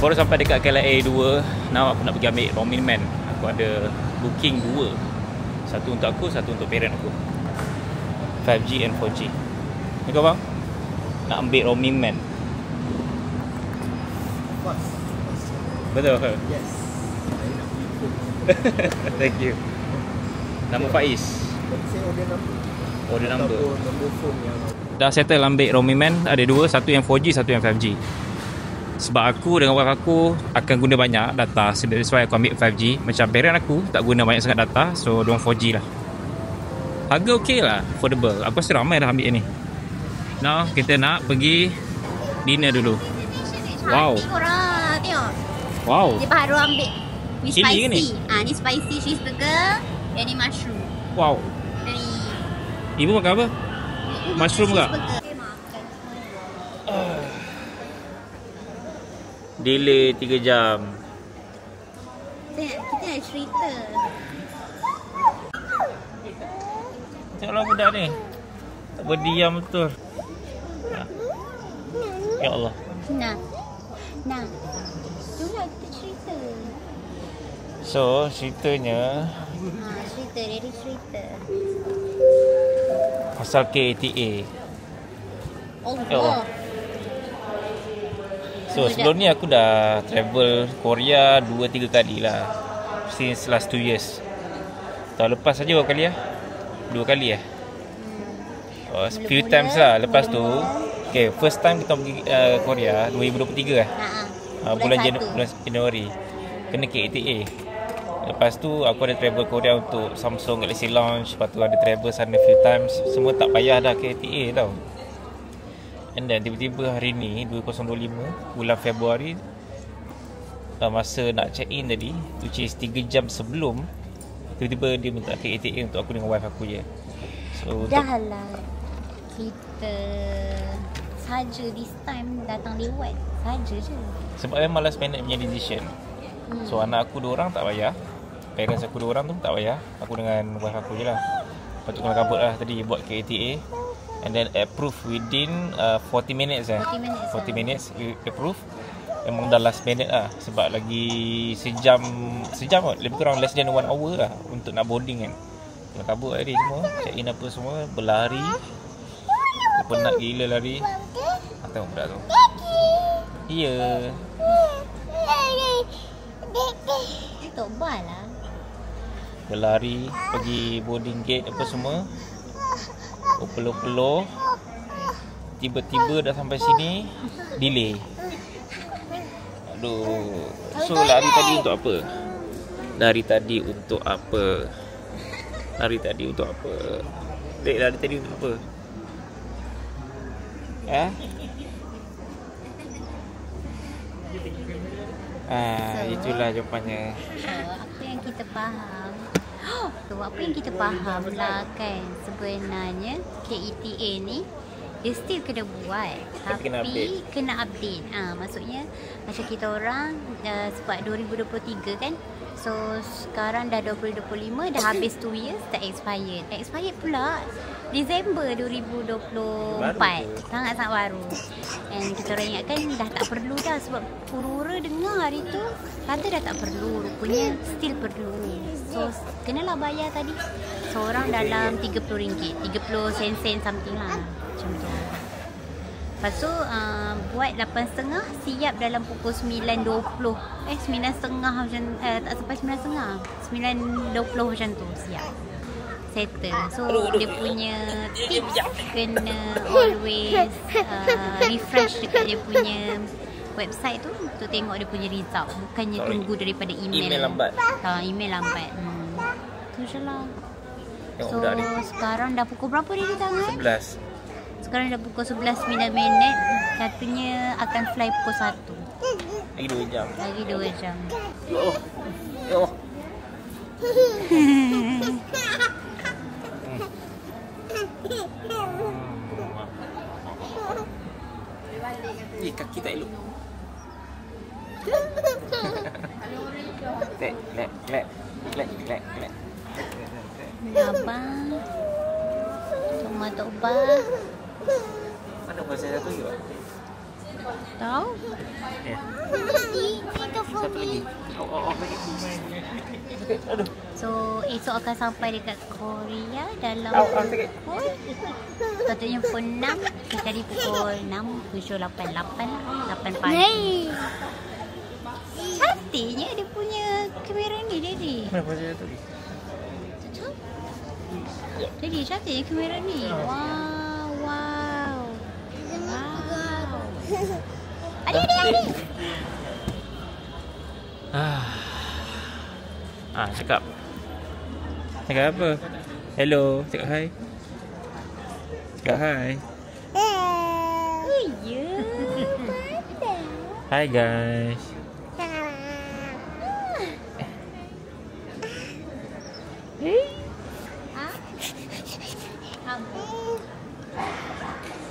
baru sampai dekat KLIA 2. Now aku nak pergi ambil Roaming Man. Aku ada booking 2. Satu untuk aku, satu untuk parent aku. 5G and 4G. Ni kau bang? Nak ambil Roaming Man. Betul ke? Yes. Thank you. Nama Faiz. Saya Order number. Nombor phone yang Dah settle ambil Roaming Man. Ada 2, satu yang 4G, satu yang 5G. Sebab aku dengan wife aku akan guna banyak data, so that's why aku ambil 5G. Macam parent aku tak guna banyak sangat data, so diorang 4G lah. Harga okey lah, affordable. Aku rasa ramai dah ambil ni. Now kita nak pergi dinner dulu. Wow. Korang tengok. Wow. Dia baru ambil. Ni Chili spicy. ke ni? Ni spicy cheeseburger. Yang ni mushroom. Wow. Dari Ibu makan apa? Mushroom ke? Delay 3 jam. Kita nak cerita. Tengoklah budak ni, tak berdiam betul. Ya Allah. Nah. Itulah kita cerita. So ceritanya Cerita, dari cerita. pasal KATA. Ya Allah. So sebelum ni aku dah travel Korea 2-3 kali lah since last 2 years. Tahun lepas saja berapa kali lah? 2 kali lah. Few times lah. Lepas tu okay, first time kita pergi Korea 2023 lah. Bulan Januari. Kena KATA. Lepas tu aku ada travel Korea untuk Samsung Galaxy Launch. Lepas tu ada travel sana few times. Semua tak payah dah KATA tau. And then tiba-tiba hari ni 2025 bulan Februari, masa nak check in tadi, which is 3 jam sebelum, tiba-tiba dia minta KATA untuk aku dengan wife aku je. So dah lah. Kita saja this time datang lewat saja je. sebab memang last minute punya decision. So anak aku 2 orang tak payah, parents aku 2 orang tu tak payah, aku dengan wife aku je lah. Lepas tu kelam kabut lah tadi buat KATA. And then approve within 40 minutes 40 minutes approve. Memang dah last minute lah. Sebab lagi sejam kot, lebih kurang less than 1 hour lah untuk nak boarding kan. Kelam kabut tadi semua, check in apa semua, berlari. Penat gila lari. Tengok budak tu. Ya. Tok bal lah. Berlari pergi boarding gate apa semua. Peluh-peluh. Tiba-tiba dah sampai sini, delay. Aduh. So lari tadi untuk apa? Lari tadi untuk apa? Dek, lari tadi untuk apa? Itulah jawapannya. Apa yang kita faham? Apa yang kita faham lah kan, sebenarnya KATA ni dia still kena buat, tapi kena update. Maksudnya macam kita orang sebab 2023 kan, so sekarang dah 2025, dah habis 2 years, dah expired pula Disember 2024. Sangat-sangat baru. And kita orang ingatkan dah tak perlu dah, sebab Pura-Pura dengar hari tu kata dah tak perlu, rupanya still perlu. So kenalah bayar tadi seorang dalam RM30, 30 sen something lah, macam tu. Lepas tu buat 8.30, siap dalam pukul 9.20. 9.30 macam tak sampai 9.30, 9.20 macam tu siap. Settle. So dia punya tips kena always refresh dekat dia punya website tu untuk tengok dia punya result. Bukannya tunggu daripada email. Email lambat. Tu je lah. So sekarang dah pukul berapa dia tangan? 11. Sekarang dah pukul 11:09. Katanya akan fly pukul 1. Lagi 2 jam. Lagi 2 jam. Kaki tak elok. Lek. Abang. Cuma Tok Bah. Mana pasal satu juga? Tahu? Ya. Satu lagi. Aduh. So, esok akan sampai dekat Korea dalam Sakit. pukul sepatutnya pukul 6. Kita tadi pukul 6, 7, 8 lah. 8 pagi. Cantiknya dia punya kamera ni, Daddy. Mana saya tu? Daddy, cantiknya kamera ni. Wow. Adik. Cakap. Cakap apa? Hello, cakap hi. Cakap hi. Oh, ya. Hi guys.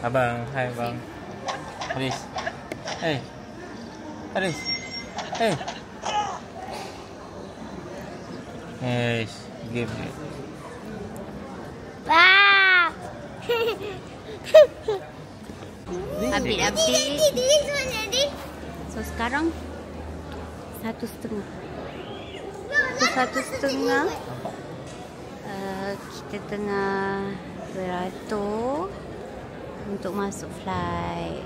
Abang, hai abang. Haris. Hey. Haris. Hey. Game ni. Wah. Update. So sekarang 1:30. Kita tengah beratur untuk masuk flight.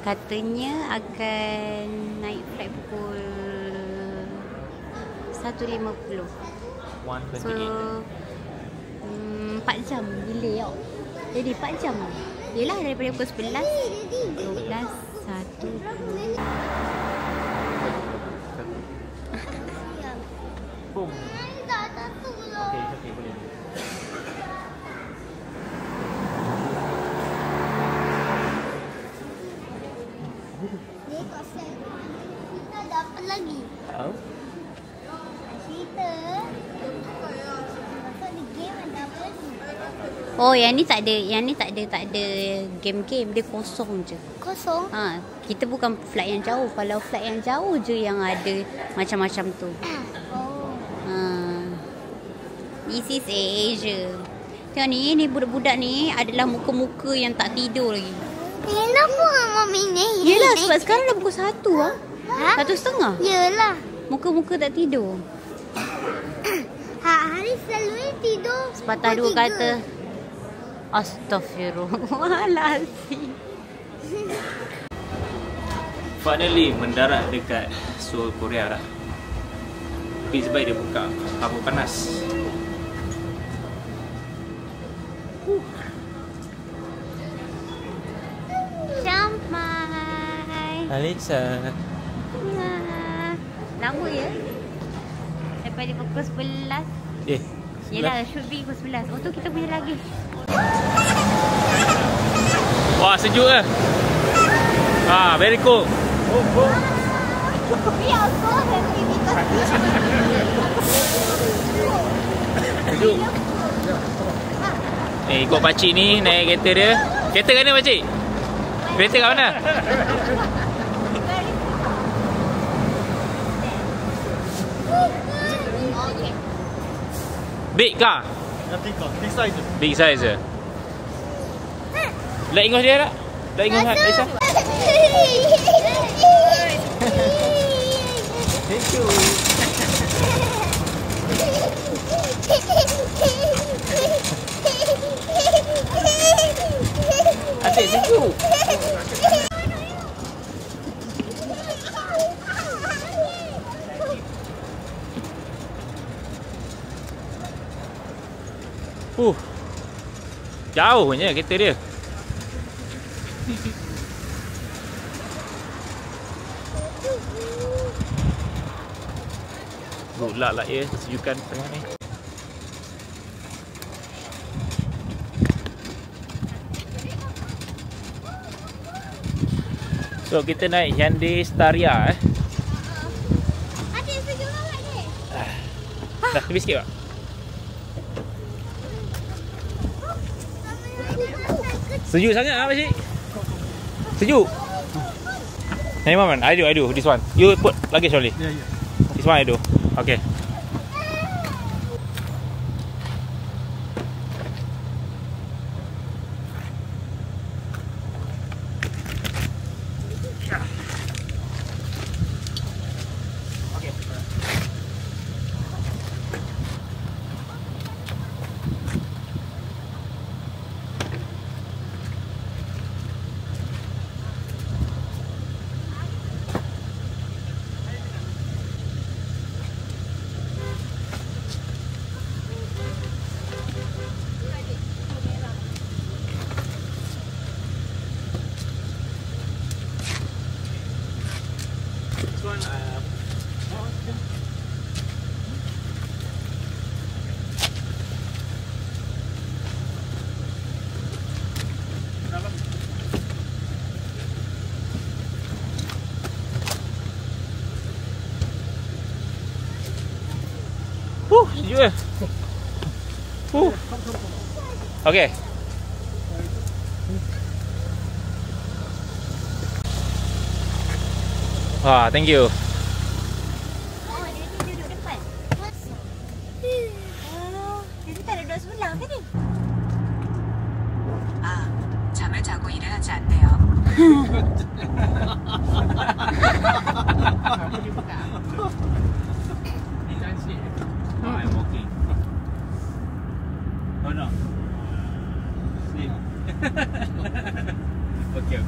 Katanya akan naik flight pukul 1.50. So 4 jam delay tau. Jadi 4 jam. Yelah daripada pukul 11, 12, 1, 2. Boom. Okay, boleh. Kita ada apa lagi? Tahu? Cerita. Masa di game ada apa lagi? Oh, yang ni tak ada game-game, dia kosong je. Kosong? Kita bukan flight yang jauh. Kalau flight yang jauh je yang ada macam-macam tu. This is Asia. Tengok ni budak-budak ni adalah muka-muka yang tak tidur lagi. Kenapa Mami ni? Yelah, sebab sekarang dah pukul 1 lah. 1:30. Yelah. Muka-muka tak tidur. Hari selalu tidur. Sepatah dua kata. Astaghfirullahaladzim. Finally mendarat dekat Seoul, Korea dah. Tapi sebaik dia buka kapur panas. Sampai. Alexa. Lama ya? Daripada pukul 11. Yelah, should be pukul 11. Oh tu kita punya lagi. Wah, sejuk ke? Very cool. We are so happy because Sejuk. Ikut pakcik ni naik kereta dia. Kereta kat mana pakcik? Kereta kat mana? Big car? Big size. Big size je. Lihat ingus dia tak? Lihat ingus tak, Aisyah? Thank you. Adik, sejuk. Jauhnya kereta dia. Good luck lah ya, kesejukan tengah ni. So kita naik Hyundai Staria Adik sejuk sangat ni. Dah tepi sikit tak? Sejuk sangat ah pakcik. Sejuk. Hey Maman, I do this one. You put luggage only. Yeah. This one I do. Okay. Sejuk ke? Okay. Wah, thank you. Oh, dia ni duduk depan. Oh, dia tak duduk sebelah ke ni? 아, 잠을 자고 일을 하지 않네요. I'm walking. Oh no. Sleep. Okay.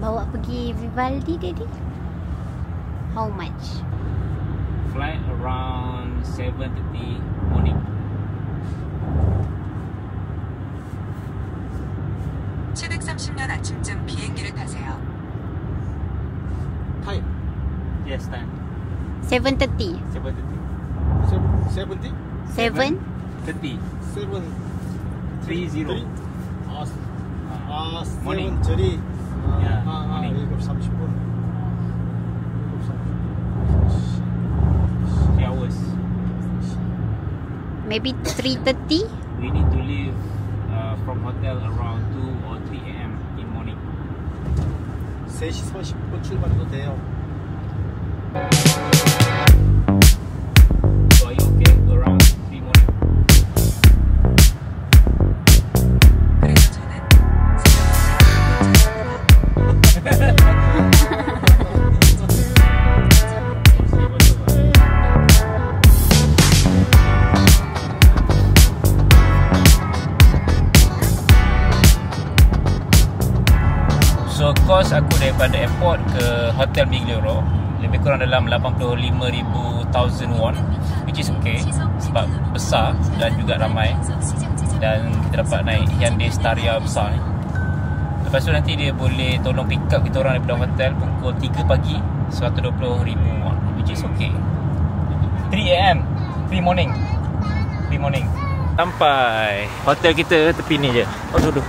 Bawa pergi Vivaldi Daddy? How much? Flight around 7:30 morning. 최대 30년 아침쯤 비행기를 타세요. Time Yes, time. 7:30. 7:30. 70? 7? 30. 7 30. morning. Morning. 7:30. Yeah, morning. 7:30분. 3 hours. Maybe 3:30? We need to leave from hotel around 2 or 3 a.m. in morning. 3시 30분 출발해도 돼요. So are you okay? Around 3 morning. 그래서 저는 So cost aku daripada airport ke hotel Miglioro lebih kurang dalam 85,000 won, which is okay sebab besar dan juga ramai, dan kita dapat naik Hyundai Staria besar ni. Lepas tu nanti dia boleh tolong pick up kita orang daripada hotel pukul 3 pagi, 120,000 won, which is okay. 3 am 3 morning. Sampai hotel kita tepi ni je. Oh duduk.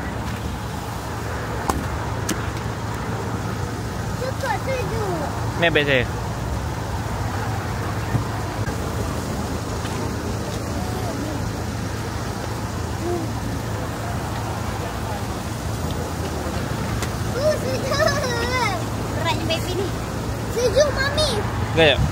Ni beg saya. Beratnya baby ni. Sejuk mami. Sekejap.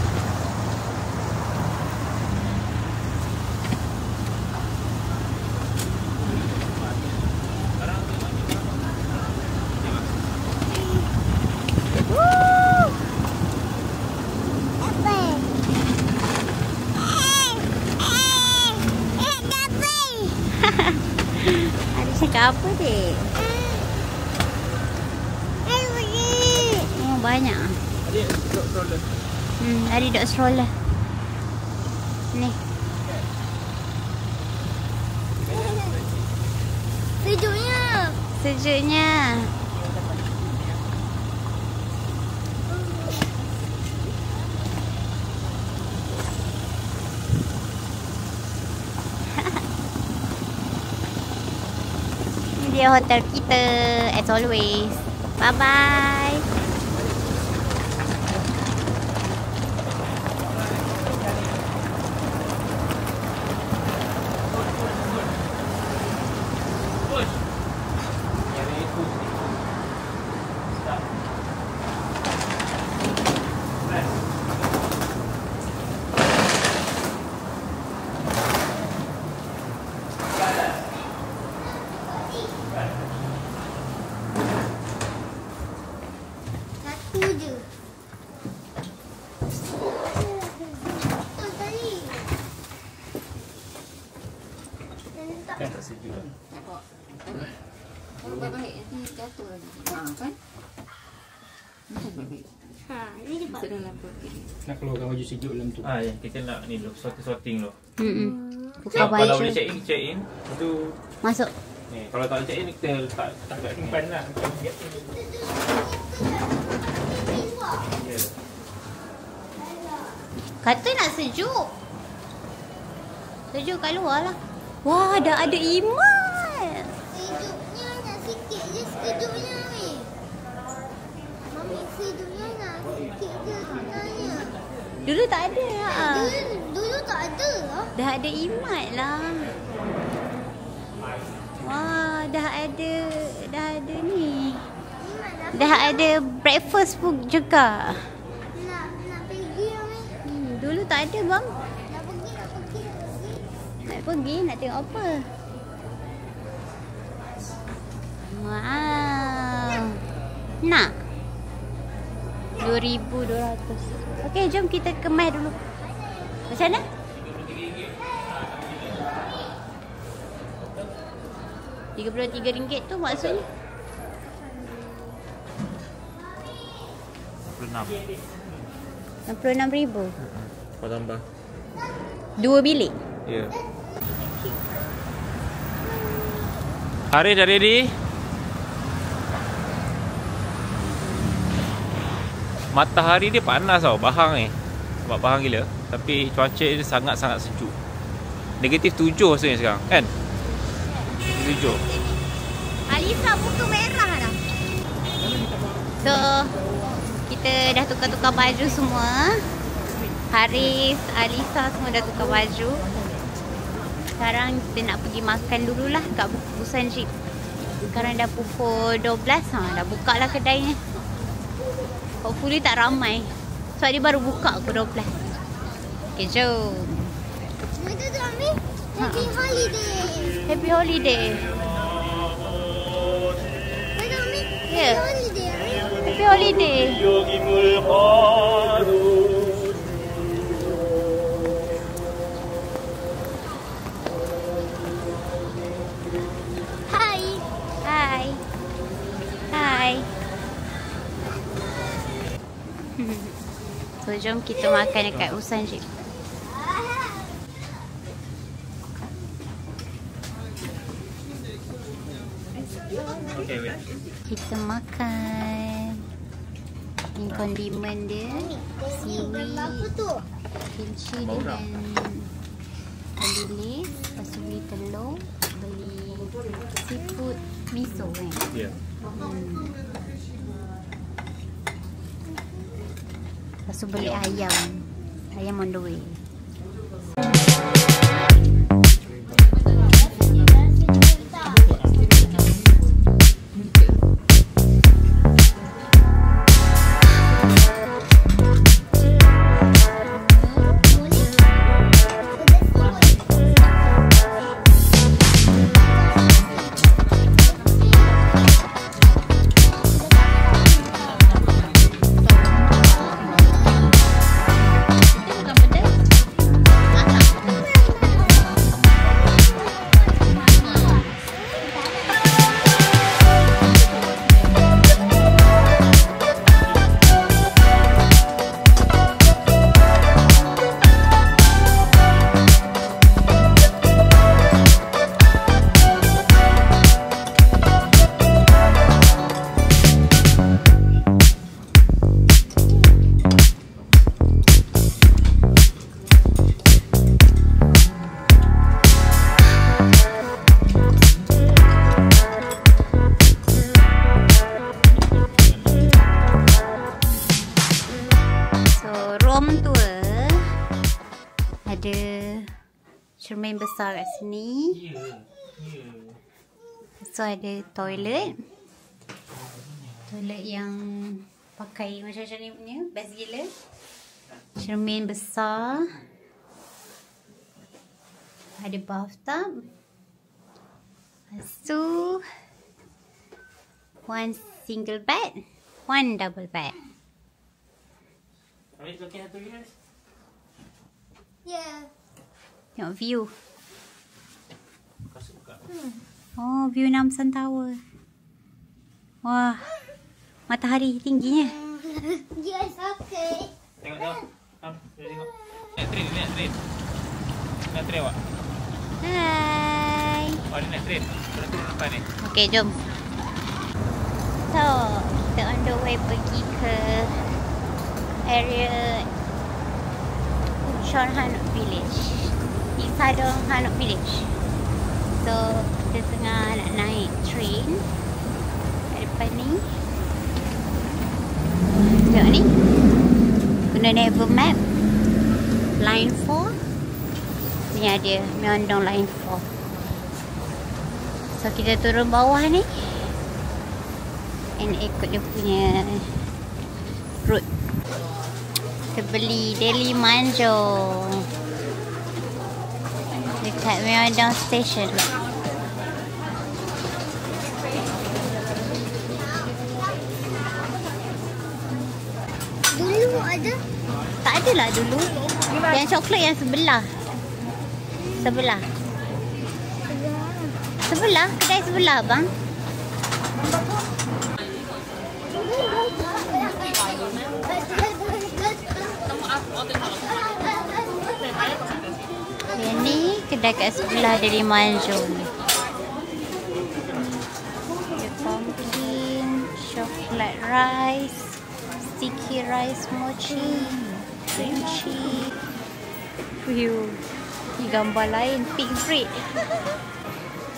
Ada cakap apa dek? Oh banyak. Adik, duduk stroller. Adik duduk stroller. Ni. Sejuknya. Ini dia hotel kita as always. Bye bye. Kan tak sejuk lah. Kalau baik nanti jatuh lagi. Kan? Baik. Ni dia Sedang lampu. Nak keluarkan baju sejuk dalam tu. Ya, kita nak ni dulu, sorting dulu. Buka Kalau boleh baju. check in. Itu Masuk. Ni, kalau tak check in kita letak kat simpan lah. Ya. Kata nak sejuk. Sejuk kat luar lah. Wah, dah ada Iman. Sejuknya nak sikit je sejuknya ni. Mami sejuknya nak sikit je sebenarnya. Dulu tak ada lah. Dulu tak ada lah. Dah ada Iman lah. Wah, dah ada ni. Dah ada breakfast pun juga. Nak pergi Mami. Dulu tak ada bang. Nak pergi. Nak pergi, nak tengok apa? Wow. Nak? 2,200. Okey, jom kita kemas dulu. Macam mana? RM33 tu maksudnya? 66,000. Kau tambah. 2 bilik? Ya. Hari dah ready. Matahari dia panas tau, bahang ni. Sebab bahang gila. Tapi cuaca dia sangat-sangat sejuk. -7 sebenarnya sekarang, kan? -7. Alisa muka merah dah. So, kita dah tukar-tukar baju semua. Haris, Alisa semua dah tukar baju. Sekarang kita nak pergi makan dululah kat Busan Jeep. Sekarang dah pukul 12. Dah buka lah kedainya. Hopefully tak ramai. Sebab dia baru buka pukul 12. Okay, jom. Mereka tu Mami. Happy holiday. Happy holiday. Mereka Mami. Ya. Happy holiday Mami. Happy holiday. Hai. Hai. Hai. So, jom kita makan dekat Busan Jeep. Okay, wait. Kita makan. Ni kondimen dia. Seaweed. Apa tu? Kimchi dengan bilis. Lepas tu beli telur. Beli seafood miso kan. Ya. Lepas tu beli ayam. Ayam on the way. Ada cermin besar kat sini. So ada toilet. Toilet yang pakai macam-macam ni punya. Best gila. Cermin besar. Ada bathtub. Lepas tu one single bed, one double bed. Ya. Tengok view. Oh, view Namsan Tower. Wah, matahari tingginya. Yes, okay. Tengok. Tengok. Lihat train. Lihat train awak. Hai. Oh, dia nak train. Kita turun depan ni. Okay, jom. So, kita on the way pergi ke area Uchon Hanok Village. Isadong Hanok Village. So, kita tengah nak naik train kat depan ni. Tengok ni. Guna Naver Map. Line 4. Ni ada Myeongdong Line 4. So, kita turun bawah ni. And ikut dia punya route. Kita beli Deli Manjo dekat Myeongdong Station. Dulu ada. Tak adalah dulu. Yang coklat yang sebelah. Sebelah. Sebelah, kedai sebelah bang. Yang ni kedai kat sebelah dari Manjo ni. Ada pumpkin, chocolate rice, sticky rice mochi, cream cheese. View. Ni gambar lain, pig bread.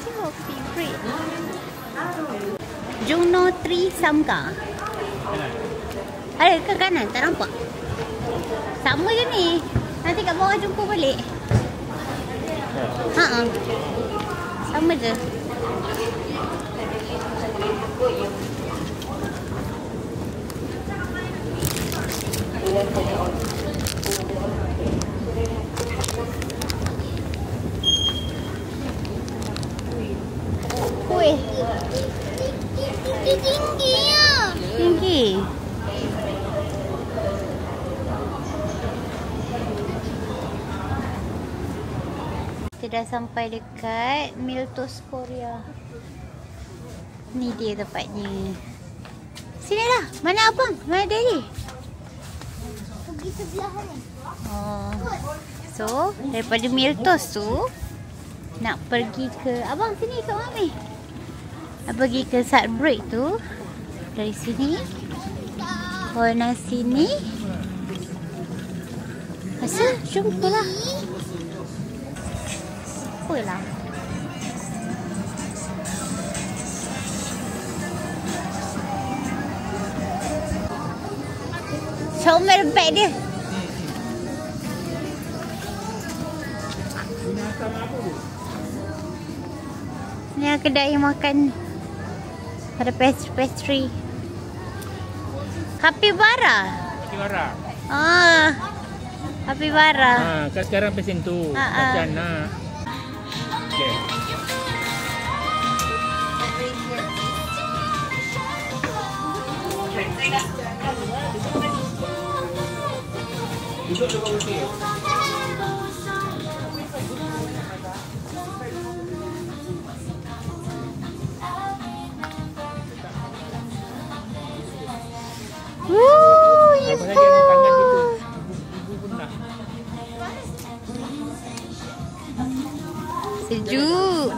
Tengok pig bread. Juno Tree Samga. Ada ke kanan? Tak nampak. Sama je ni. Nanti kat bawah jumpa balik. Haa. Sama je. Kuih. Tinggi ya. Tinggi. Kita dah sampai dekat Miltos Korea. Ni dia tempatnya. Sini lah. Mana abang? Mana daddy? Pergi sebelah ni. Oh. So, daripada Miltos tu nak pergi ke abang sini kat Mami. Nak pergi ke Sutbreak tu dari sini. Warna sini. Asal jumpalah. Apalah. Comel beg dia. Ni kedai makan ada pastry. Capybara. Capybara. Ah. Capybara. Kat sekarang pesen tu. Macan lah. Okay. Apa lagi yang tangan situ? Ibu pun nak. Sejuk.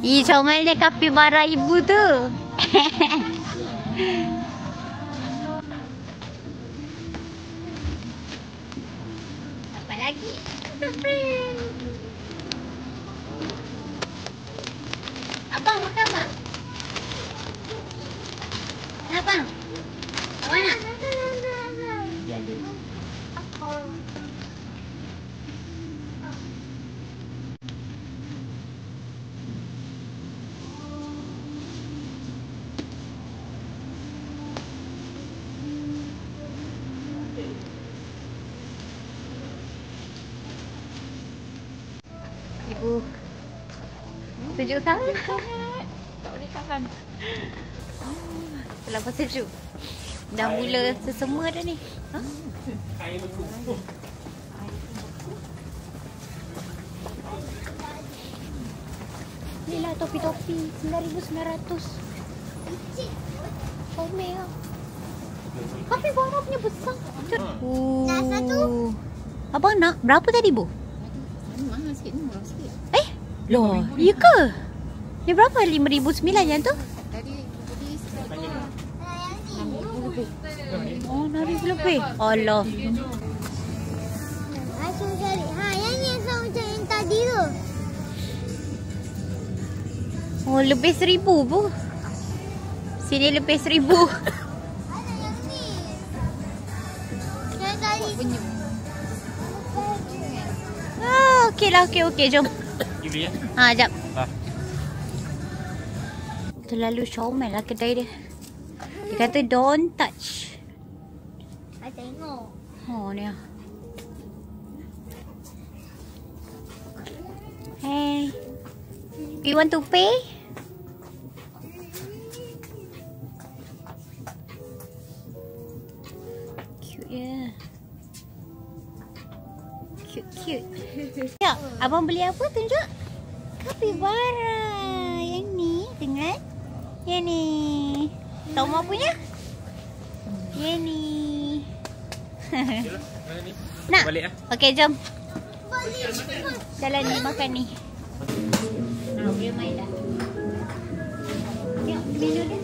Ih, comelnya capybara ibu tu. Apa lagi? Abang makan apa? Abang. Mana? Ibu. Sejuk sangat. Tak boleh tahan. Kenapa sejuk? Dah mula sesama dah ni. Ha? Ni lah topi-topi 9,900. Comel lah. Capybara punya besar. Nak satu? Abang nak berapa tadi, Bu? Mahal sikit ni, murah sikit. Loh, ya ke? Ni berapa? 5,900 yang tu? Tadi sekitar Oh, 6,000 lebih. Allah. Asal cari. Yang ni asal macam yang tadi tu. Oh, lebih 1,000 bu. Sini lebih 1,000. Ada yang ni. Yang tadi. Okey lah, okey. Jom. Julia. Jap. Ah. Terlalu comel lah kedai dia. Dia kata don't touch. I tengok. Oh, ni lah. Hey. You want to pay? Cute ya. Cute. Ya, abang beli apa tunjuk? Capybara. Yang ni, dengar? Yang ni. Tahu mak punya? Yang ni. Nak? Balik ah. Okey, jom. Jalan ni, makan ni. Boleh main dah. Tengok menu dia.